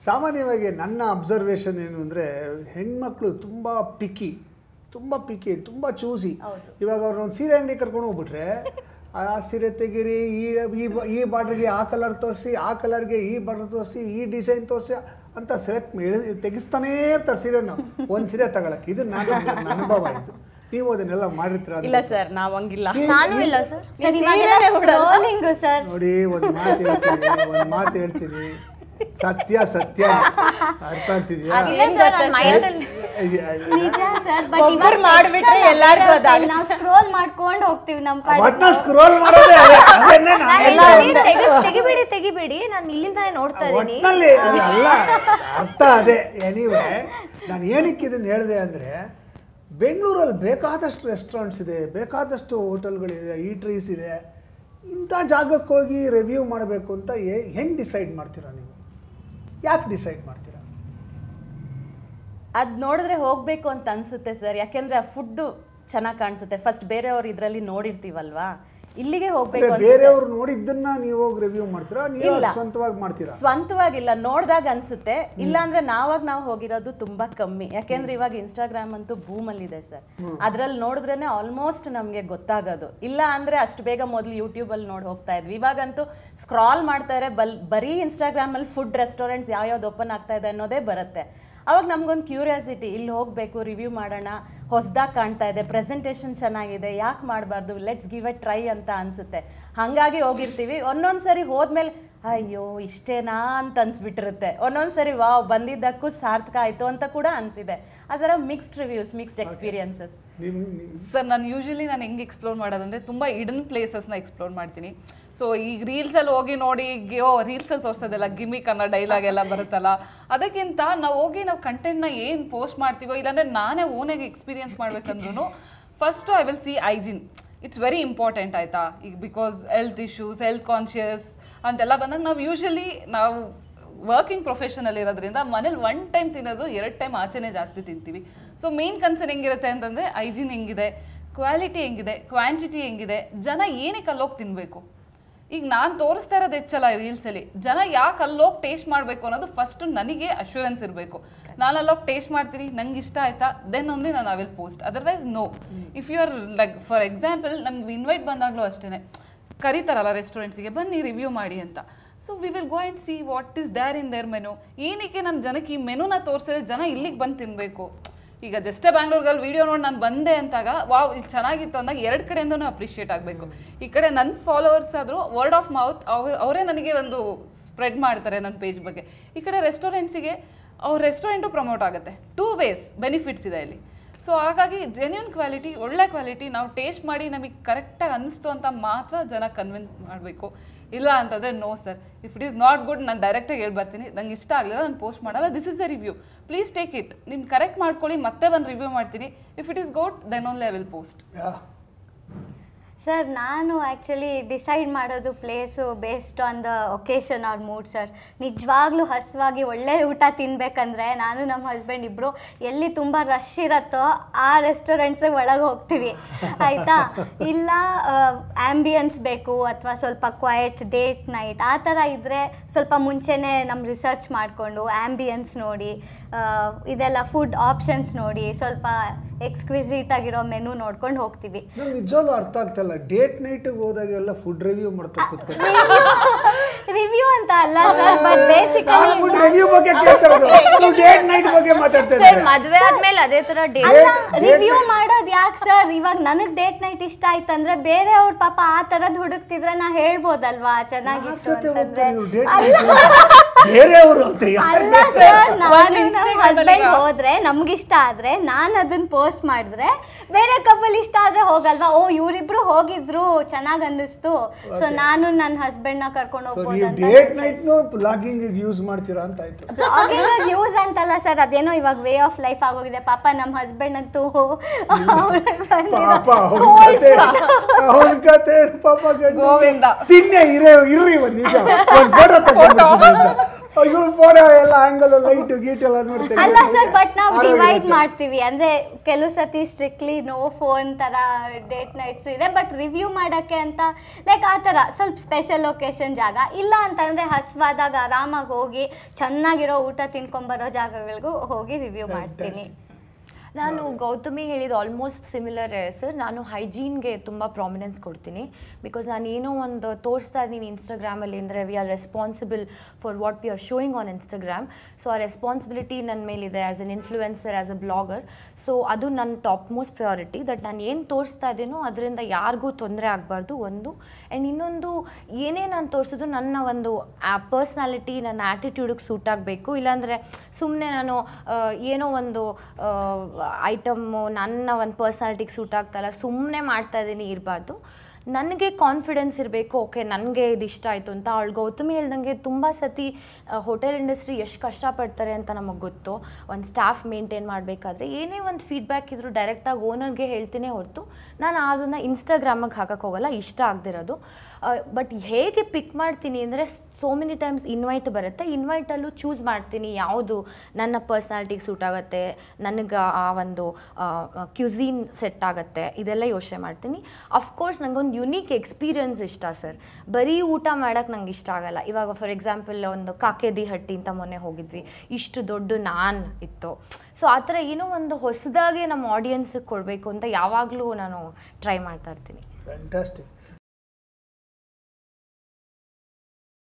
ಸಾಮಾನ್ಯವಾಗಿ ನನ್ನ ಅಬ್ಸರ್ವೇಷನ್ ಏನು ಅಂದರೆ ಹೆಣ್ಮಕ್ಳು ತುಂಬ ಪಿಕ್ಕಿ ತುಂಬ ಚೂಸಿ. ಇವಾಗ ಅವ್ರನ್ನೊಂದು ಸೀರೆ ಅಂಗಡಿ ಕರ್ಕೊಂಡು ಹೋಗ್ಬಿಟ್ರೆ ಆ ಸೀರೆ ತೆಗೀರಿ, ಈ ಬಾರ್ಡ್ರಿಗೆ ಆ ಕಲರ್ ತೋರಿಸಿ, ಆ ಕಲರ್ಗೆ ಈ ಬಾರ್ಡರ್ ತೋರಿಸಿ, ಈ ಡಿಸೈನ್ ತೋರಿಸಿ ಅಂತ ಸೆಲೆಕ್ಟ್ ತೆಗಿಸ್ತಾನೇ ಇರ್ತಾರೆ ಸೀರೆನ ಒಂದು ಸೀರೆ ತಗೊಳಕ್ಕೆ. ಇದು ನನ್ನ ಅನುಭವ. ಇದು ನೀವು ಅದನ್ನೆಲ್ಲ ಮಾಡಿರ್ತೀರ? ಇಲ್ಲ ಸರ್, ನಾವು ಹಂಗಿಲ್ಲ. ನಾನು ಇಲ್ಲ ಸರ್. ನೋಡಿ, ಒಂದು ಮಾತು ಹೇಳ್ತೀನಿ, ಸತ್ಯ ಅರ್ಥ ಆಗ್ತಿದ್ಯಾ? ಸ್ಕ್ರೋಲ್ ಮಾಡ್ಕೊಂಡು ಹೋಗ್ತೀವಿ ತೆಗಿಬಿಡಿ ನಾನು ಇಲ್ಲಿಂದ ನೋಡ್ತಾ ಇದ್ದೀನಿ. ಅಲ್ಲ, ಅರ್ಥ ಅದೇ. ಎನಿವೆ, ನಾನು ಏನಕ್ಕೆ ಇದನ್ನ ಹೇಳಿದೆ ಅಂದರೆ, ಬೆಂಗಳೂರಲ್ಲಿ ಬೇಕಾದಷ್ಟು ರೆಸ್ಟೋರೆಂಟ್ಸ್ ಇದೆ, ಬೇಕಾದಷ್ಟು ಹೋಟೆಲ್ಗಳಿದೆ, ಈಟ್ರೀಸ್ ಇದೆ. ಇಂಥ ಜಾಗಕ್ಕೆ ಹೋಗಿ ರಿವ್ಯೂ ಮಾಡಬೇಕು ಅಂತ ಹೆಂಗೆ ಡಿಸೈಡ್ ಮಾಡ್ತೀರಾ ನೀವು? ಯಾಕೆ ಡಿಸೈಡ್ ಮಾಡ್ತೀರಾ? ಅದು ನೋಡಿದ್ರೆ ಹೋಗಬೇಕು ಅಂತ ಅನಿಸುತ್ತೆ ಸರ್. ಯಾಕೆಂದರೆ ಆ ಫುಡ್ಡು ಚೆನ್ನಾಗಿ ಕಾಣಿಸುತ್ತೆ. ಫಸ್ಟ್ ಬೇರೆಯವ್ರು ಇದರಲ್ಲಿ ನೋಡಿರ್ತೀವಲ್ವಾ, ಇಲ್ಲಿಗೆ ಹೋಗ್ಬೇಕು. ಬೇರೆಯವರು ನೋಡಿದ್ದನ್ನ ನೀವು ಹೋಗಿ ರಿವ್ಯೂ ಮಾಡ್ತೀರಾ? ನೀವು ಸ್ವಂತವಾಗಿ ಮಾಡ್ತೀರಾ? ಸ್ವಂತವಾಗಿಲ್ಲ, ನೋಡಿದಾಗ ಅನ್ಸುತ್ತೆ. ಇಲ್ಲ ಅಂದ್ರೆ ನಾವು ಹೋಗಿರೋದು ತುಂಬಾ ಕಮ್ಮಿ. ಯಾಕೆಂದ್ರೆ ಇವಾಗ ಇನ್ಸ್ಟಾಗ್ರಾಮ್ ಅಂತೂ ಬೂಮಲ್ಲಿ ಇದೆ ಸರ್. ಅದ್ರಲ್ಲಿ ನೋಡಿದ್ರೇನೆ ಆಲ್ಮೋಸ್ಟ್ ನಮ್ಗೆ ಗೊತ್ತಾಗೋದು. ಇಲ್ಲ ಅಂದ್ರೆ ಅಷ್ಟು ಬೇಗ ಮೊದಲು ಯೂಟ್ಯೂಬ್ ಅಲ್ಲಿ ನೋಡಿ ಹೋಗ್ತಾ ಇದ್ವಿ. ಇವಾಗಂತೂ ಸ್ಕ್ರಾಲ್ ಮಾಡ್ತಾರೆ, ಬರೀ ಇನ್ಸ್ಟಾಗ್ರಾಮ್ ಅಲ್ಲಿ ಫುಡ್ ರೆಸ್ಟೋರೆಂಟ್ಸ್ ಯಾವ್ಯಾವ್ದು ಓಪನ್ ಆಗ್ತಾ ಇದೆ ಅನ್ನೋದೇ ಬರುತ್ತೆ. ಅವಾಗ ನಮ್ಗೊಂದು ಕ್ಯೂರಿಯಾಸಿಟಿ, ಇಲ್ಲಿ ಹೋಗಬೇಕು, ರಿವ್ಯೂ ಮಾಡೋಣ, ಹೊಸದಾಗಿ ಕಾಣ್ತಾ ಇದೆ, ಪ್ರೆಸೆಂಟೇಷನ್ ಚೆನ್ನಾಗಿದೆ, ಯಾಕೆ ಮಾಡಬಾರ್ದು, ಲೆಟ್ಸ್ ಗಿವ್ ಎ ಟ್ರೈ ಅಂತ ಅನಿಸುತ್ತೆ. ಹಾಗಾಗಿ ಹೋಗಿರ್ತೀವಿ. ಒಂದೊಂದು ಸರಿ ಹೋದ್ಮೇಲೆ ಅಯ್ಯೋ ಇಷ್ಟೇನಾ ಅಂತ ಅನ್ಸ್ಬಿಟ್ಟಿರುತ್ತೆ. ಒಂದೊಂದು ಸರಿ ವಾವ್ ಬಂದಿದ್ದಕ್ಕೂ ಸಾರ್ಥಕ ಆಯಿತು ಅಂತ ಕೂಡ ಅನಿಸಿದೆ. ಅದರ mixed reviews, mixed experiences. Sir, ನಾನು ಹೆಂಗೆ ಎಕ್ಸ್ಪ್ಲೋರ್ ಮಾಡೋದಂದರೆ ತುಂಬ ಇಡನ್ ಪ್ಲೇಸಸ್ನ ಎಕ್ಸ್ಪ್ಲೋರ್ ಮಾಡ್ತೀನಿ. ಸೊ ಈಗ ರೀಲ್ಸಲ್ಲಿ ಹೋಗಿ ನೋಡಿ, ರೀಲ್ಸಲ್ಲಿ ತೋರಿಸೋದೆಲ್ಲ ಗಿಮಿಕ್ ಅನ್ನೋ ಡೈಲಾಗ್ ಎಲ್ಲ ಬರುತ್ತಲ್ಲ, ಅದಕ್ಕಿಂತ ನಾವು ಕಂಟೆಂಟ್ನ ಏನು ಪೋಸ್ಟ್ ಮಾಡ್ತೀವೋ, ಇಲ್ಲಾಂದರೆ ನಾನೇ ಓನಾಗಿ ಎಕ್ಸ್ಪೀರಿಯನ್ಸ್ ಮಾಡ್ಬೇಕಂದ್ರೂ first I will see hygiene. It's very important, ಆಯಿತಾ? ಈಗ because health issues, health conscious ಅಂತೆಲ್ಲ ಬಂದಾಗ ನಾವು ವರ್ಕಿಂಗ್ ಪ್ರೊಫೆಷನಲ್ಲಿ ಇರೋದ್ರಿಂದ ಮನೇಲಿ 1 ಟೈಮ್ ತಿನ್ನೋದು 2 ಟೈಮ್ ಆಚೆನೇ ಜಾಸ್ತಿ ತಿಂತೀವಿ. ಸೊ ಮೇನ್ ಕನ್ಸರ್ನ್ ಹೆಂಗಿರುತ್ತೆ ಅಂತಂದರೆ ಹೈಜಿನ್ ಹೆಂಗಿದೆ, ಕ್ವಾಲಿಟಿ ಹೆಂಗಿದೆ, ಕ್ವಾಂಟಿಟಿ ಹೆಂಗಿದೆ, ಜನ ಏನಕ್ಕೆ ಅಲ್ಲೋಗಿ ತಿನ್ನಬೇಕು. ಈಗ ನಾನು ತೋರಿಸ್ತಾ ಇರೋದು ಹೆಚ್ಚಲ್ಲ ರೀಲ್ಸಲ್ಲಿ, ಜನ ಯಾಕೆ ಅಲ್ಲೋಗಿ ಟೇಸ್ಟ್ ಮಾಡಬೇಕು ಅನ್ನೋದು ಫಸ್ಟು ನನಗೆ ಅಶ್ಯೂರೆನ್ಸ್ ಇರಬೇಕು. ನಾನು ಅಲ್ಲೋಗಿ ಟೇಸ್ಟ್ ಮಾಡ್ತೀನಿ, ನಂಗೆ ಇಷ್ಟ ಆಯ್ತಾ, ದೆನ್ ಓನ್ಲಿ ನಾನು I will post. Otherwise no. If you are like for example, ನಮ್ಗೆ ಇನ್ವೈಟ್ ಬಂದಾಗಲೂ ಅಷ್ಟೇ ಕರೀತಾರಲ್ಲ ರೆಸ್ಟೋರೆಂಟ್ಸಿಗೆ, ಬನ್ನಿ ರಿವ್ಯೂ ಮಾಡಿ ಅಂತ. So we will go and see what is there in their menu. ಏನಕ್ಕೆ ನನ್ನ ಜನಕ್ಕೆ ಈ ಮೆನುನ ತೋರಿಸಿದ್ರೆ ಜನ ಇಲ್ಲಿಗೆ ಬಂದು ತಿನ್ನಬೇಕು. ಈಗ ಜಸ್ಟೇ ಬ್ಯಾಂಗ್ಳೂರ್ಗಲ್ಲಿ ವೀಡಿಯೋ ನೋಡಿ ನಾನು ಬಂದೆ ಅಂತಾಗ ವಾವ್ ಇಲ್ಲಿ ಚೆನ್ನಾಗಿತ್ತು ಅಂದಾಗ 2 ಕಡೆಯಿಂದನೂ ಅಪ್ರಿಷಿಯೇಟ್ ಆಗಬೇಕು. ಈ ಕಡೆ ನನ್ನ ಫಾಲೋವರ್ಸ್ ಆದರೂ ವರ್ಡ್ ಆಫ್ ಮೌತ್ ಅವರೇ ನನಗೆ ಒಂದು ಸ್ಪ್ರೆಡ್ ಮಾಡ್ತಾರೆ ನನ್ನ ಪೇಜ್ ಬಗ್ಗೆ. ಈ ಕಡೆ ರೆಸ್ಟೋರೆಂಟ್ಸಿಗೆ ಅವ್ರ ರೆಸ್ಟೋರೆಂಟು ಪ್ರಮೋಟ್ ಆಗುತ್ತೆ. 2 ways ಬೆನಿಫಿಟ್ಸ್ ಇದೆ ಇಲ್ಲಿ. ಸೊ ಹಾಗಾಗಿ ಜೆನ್ಯೂನ್ ಕ್ವಾಲಿಟಿ, ಒಳ್ಳೆ ಕ್ವಾಲಿಟಿ ನಾವು ಟೇಸ್ಟ್ ಮಾಡಿ ನಮಗೆ ಕರೆಕ್ಟಾಗಿ ಅನ್ನಿಸ್ತು ಅಂತ ಮಾತ್ರ ಜನ ಕನ್ವಿನ್ಸ್ ಮಾಡಬೇಕು. ಇಲ್ಲ ಅಂತಂದರೆ no sir, if it is not good ನಾನು ಡೈರೆಕ್ಟಾಗಿ ಹೇಳ್ಬರ್ತೀನಿ, ನಂಗೆ ಇಷ್ಟ ಆಗಲಿಲ್ಲ, ನಾನು ಪೋಸ್ಟ್ ಮಾಡಲ್ಲ, this is a review, please take it, ನಿಮ್ಗೆ ಕರೆಕ್ಟ್ ಮಾಡ್ಕೊಳ್ಳಿ, ಮತ್ತೆ ಬಂದು ರಿವ್ಯೂ ಮಾಡ್ತೀನಿ. If it is good then only I will post. Sir, ನಾನು ಆ್ಯಕ್ಚುಲಿ ಡಿಸೈಡ್ ಮಾಡೋದು place based on the occasion or mood sir. ನಿಜವಾಗ್ಲೂ ಹಸುವಾಗಿ ಒಳ್ಳೆ ಊಟ ತಿನ್ನಬೇಕಂದ್ರೆ ನಾನು ನಮ್ಮ ಹಸ್ಬೆಂಡ್ ಇಬ್ಬರು ಎಲ್ಲಿ ತುಂಬ ರಶ್ ಇರುತ್ತೋ ಆ ರೆಸ್ಟೋರೆಂಟ್ಸಿಗೆ ಒಳಗೆ ಹೋಗ್ತೀವಿ, ಆಯಿತಾ? ಇಲ್ಲ ಆ್ಯಂಬಿಯನ್ಸ್ ಬೇಕು ಅಥವಾ ಸ್ವಲ್ಪ ಕ್ವೈಟ್ ಡೇಟ್ ನೈಟ್ ಆ ಥರ ಇದ್ದರೆ ಸ್ವಲ್ಪ ಮುಂಚೆನೇ ನಮ್ಮ ರಿಸರ್ಚ್ ಮಾಡಿಕೊಂಡು ಆ್ಯಂಬಿಯನ್ಸ್ ನೋಡಿ, ಇದೆಲ್ಲ ಫುಡ್ ಆಪ್ಷನ್ಸ್ ನೋಡಿ, ಸ್ವಲ್ಪ ಎಕ್ಸ್ಕ್ವಿಸಿಟ್ ಆಗಿರೋ ಮೆನು ನೋಡ್ಕೊಂಡು ಹೋಗ್ತೀವಿ. ನಿಜವಾಗ್ಲೂ ಅರ್ಥ ಆಗ್ತಲ್ಲ, ಡೇಟ್ ನೈಟ್ಗೆ ಹೋದಾಗೆಲ್ಲ ಫುಡ್ ರಿವ್ಯೂ ಮಾಡ್ತಾ ಕೂತ್ಕೊಂಡು ರಿವ್ಯೂ ಅಂತ ಅಲ್ಲ sir, but basically food review ಬಗ್ಗೆ ಕೇಳ್ತಿರೋದು, ನೀವು ಡೇಟ್ ನೈಟ್ ಬಗ್ಗೆ ಮಾತಾಡ್ತಾ ಇದ್ದೀರಾ. ಮದುವೆ ಆದ್ಮೇಲೆ ಅದೇ ತರ ರಿವ್ಯೂ ಮಾಡೋದು ಯಾಕೆ ಸರ್? ಇವಾಗ ನನಗೆ ಡೇಟ್ ನೈಟ್ ಇಷ್ಟ ಆಯ್ತಂದ್ರೆ ಬೇರೆ ಅವ್ರ ಪಾಪ ಆ ತರದ್ ಹುಡುಕ್ತಿದ್ರೆ ನಾ ಹೇಳ್ಬೋದಲ್ವಾ ಚೆನ್ನಾಗಿತ್ತು ಅಂತಂದ್ರೆ. ಅಲ್ಲ ಸರ್, ನಾನು ನಮ್ಮ ಹಸ್ಬೆಂಡ್ ಹೋದ್ರೆ ನಮ್ಗಿಷ್ಟ ಆದ್ರೆ ನಾನು ಅದನ್ನ ಪೋಸ್ಟ್ ಮಾಡಿದ್ರೆ ಬೇರೆ ಕಪಲ್ ಇಷ್ಟ ಆದ್ರೆ ಹೋಗಲ್ವಾ? ಓ ಇವರಿಬ್ರು ಹೋಗಿದ್ರು ಚೆನ್ನಾಗ್ ಅನ್ನಿಸ್ತು, ಸೊ ನಾನು ನನ್ನ ಹಸ್ಬೆಂಡ್ ನ ಕರ್ಕೊಂಡು ಹೋಗ್ಬೋದು ಅಂತ. ಬ್ಲಾಗಿಂಗ್ ಯೂಸ್ ಮಾಡ್ತೀರಾ ಅಂತ ಆಯ್ತು. ಬ್ಲಾಗಿಂಗ್ ಯೂಸ್ ಅಂತಲ್ಲ ಸರ್, ಅದೇನೋ ಇವಾಗ ವೇ ಆಫ್ ಲೈಫ್ ಆಗೋಗಿದೆ. ಪಾಪ ನಮ್ಮ ಹಸ್ಬೆಂಡ್ ಅಂತೂ ತಿನ್ನೆ ಇರ್ರಿ ಒಂದ್ ನಿಮಿಷ ಫೋಟೋ ಅಯ್ಯೋ ಫೋಟೋ ಎಲ್ಲ ಆಂಗಲ್ ಲೈಟ್ ಗೀಟ್ ಎಲ್ಲ ನೋಡ್ತೀವಿ. ಅಲ್ಲ ಸರ್, ಬಟ್ ನಾವು ಡಿವೈಡ್ ಮಾಡ್ತೀವಿ. ಅಂದ್ರೆ ಕೆಲವು ಸತಿ ಸ್ಟ್ರಿಕ್ಟ್ಲಿ ನೋ ಫೋನ್ ತರ ಡೇಟ್ ನೈಟ್ಸ್ ಇದೆ, ಬಟ್ ರಿವ್ಯೂ ಮಾಡಕ್ಕೆ ಅಂತ ಲೈಕ್ ಆ ಥರ ಸ್ವಲ್ಪ ಸ್ಪೆಷಲ್ ಒಕೇಶನ್ ಜಾಗ ಇಲ್ಲ ಅಂತಂದ್ರೆ ಹಸ್ವಾದಾಗ ಆರಾಮಾಗಿ ಹೋಗಿ ಚೆನ್ನಾಗಿರೋ ಊಟ ತಿನ್ಕೊಂಬರೋ ಜಾಗಗಳಿಗೂ ಹೋಗಿ ರಿವ್ಯೂ ಮಾಡ್ತೀನಿ. ನಾನು ಗೌತಮಿ ಹೇಳಿದ ಆಲ್ಮೋಸ್ಟ್ ಸಿಮಿಲರ್ ಸರ್. ನಾನು ಹೈಜೀನ್ಗೆ ತುಂಬ ಪ್ರಾಮಿನೆನ್ಸ್ ಕೊಡ್ತೀನಿ. ಬಿಕಾಸ್ ನಾನು ಏನೋ ಒಂದು ತೋರಿಸ್ತಾ ಇದ್ದೀನಿ ಇನ್ಸ್ಟಾಗ್ರಾಮಲ್ಲಿ ಅಂದರೆ we are responsible for what we are showing on Instagram. So ಆ ರೆಸ್ಪಾನ್ಸಿಬಿಲಿಟಿ ನನ್ನ ಮೇಲಿದೆ as an influencer, as a blogger. So ಅದು ನನ್ನ ಟಾಪ್ ಮೋಸ್ಟ್ ಪ್ರಯಾರಿಟಿ. ದಟ್ ನಾನು ಏನು ತೋರಿಸ್ತಾ ಇದ್ದೀನೋ ಅದರಿಂದ ಯಾರಿಗೂ ತೊಂದರೆ ಆಗಬಾರ್ದು ಒಂದು. ಆ್ಯಂಡ್ ಇನ್ನೊಂದು, ಏನೇ ನಾನು ತೋರಿಸೋದು ನನ್ನ ಒಂದು ಪರ್ಸ್ನಾಲಿಟಿ, ನನ್ನ ಆ್ಯಟಿಟ್ಯೂಡಿಗೆ ಸೂಟ್ ಆಗಬೇಕು. ಇಲ್ಲಾಂದರೆ ಸುಮ್ಮನೆ ನಾನು ಏನೋ ಒಂದು ಐಟಮ್ಮು ನನ್ನ ಒಂದು ಪರ್ಸ್ನಾಲಿಟಿಗೆ ಸೂಟ್ ಆಗ್ತಾಯಿಲ್ಲ ಸುಮ್ಮನೆ ಮಾಡ್ತಾಯಿದ್ದೀನಿ ಇರಬಾರ್ದು. ನನಗೆ ಕಾನ್ಫಿಡೆನ್ಸ್ ಇರಬೇಕು. ಓಕೆ, ನನಗೆ ಇದು ಇಷ್ಟ ಆಯಿತು ಅಂತ. ಅವಳು ಗೌತಮಿ ಹೇಳ್ದಂಗೆ ತುಂಬ ಸತಿ ಹೋಟೆಲ್ ಇಂಡಸ್ಟ್ರಿ ಎಷ್ಟು ಕಷ್ಟಪಡ್ತಾರೆ ಅಂತ ನಮಗೆ ಗೊತ್ತು. ಒಂದು ಸ್ಟಾಫ್ ಮೇಂಟೈನ್ ಮಾಡಬೇಕಾದ್ರೆ ಏನೇ ಒಂದು ಫೀಡ್ಬ್ಯಾಕ್ ಇದ್ದರೂ ಡೈರೆಕ್ಟಾಗಿ ಓನರ್ಗೆ ಹೇಳ್ತೀನಿ ಹೊರತು ನಾನು ಅದನ್ನು ಇನ್ಸ್ಟಾಗ್ರಾಮಿಗೆ ಹಾಕಕ್ಕೆ ಹೋಗಲ್ಲ, ಇಷ್ಟ ಆಗದಿರೋದು. ಬಟ್ ಹೇಗೆ ಪಿಕ್ ಮಾಡ್ತೀನಿ ಅಂದರೆ ಸೋ ಮೆನಿ ಟೈಮ್ಸ್ ಇನ್ವೈಟ್ ಬರುತ್ತೆ. ಇನ್ವೈಟಲ್ಲೂ ಚೂಸ್ ಮಾಡ್ತೀನಿ ಯಾವುದು ನನ್ನ ಪರ್ಸ್ನಾಲಿಟಿಗೆ ಸೂಟ್ ಆಗುತ್ತೆ, ನನಗೆ ಆ ಒಂದು ಕ್ಯುಸೀನ್ ಸೆಟ್ ಆಗುತ್ತೆ, ಇದೆಲ್ಲ ಯೋಚನೆ ಮಾಡ್ತೀನಿ. ಅಫ್ಕೋರ್ಸ್ ನನಗೊಂದು ಯುನೀಕ್ ಎಕ್ಸ್ಪೀರಿಯನ್ಸ್ ಇಷ್ಟ ಸರ್. ಬರೀ ಊಟ ಮಾಡೋಕ್ಕೆ ನಂಗೆ ಇಷ್ಟ ಆಗಲ್ಲ. ಇವಾಗ ಫಾರ್ ಎಕ್ಸಾಂಪಲ್ ಒಂದು ಕಾಕೇದಿ ಹಟ್ಟಿ ಅಂತ ಮೊನ್ನೆ ಹೋಗಿದ್ವಿ, ಇಷ್ಟು ದೊಡ್ಡ ನಾನ್ ಇತ್ತು. ಸೊ ಆ ಥರ ಏನೋ ಒಂದು ಹೊಸದಾಗಿ ನಮ್ಮ ಆಡಿಯನ್ಸಿಗೆ ಕೊಡಬೇಕು ಅಂತ ಯಾವಾಗಲೂ ನಾನು ಟ್ರೈ ಮಾಡ್ತಾ ಇರ್ತೀನಿ. ಫ್ಯಾಂಟಾಸ್ಟಿಕ್.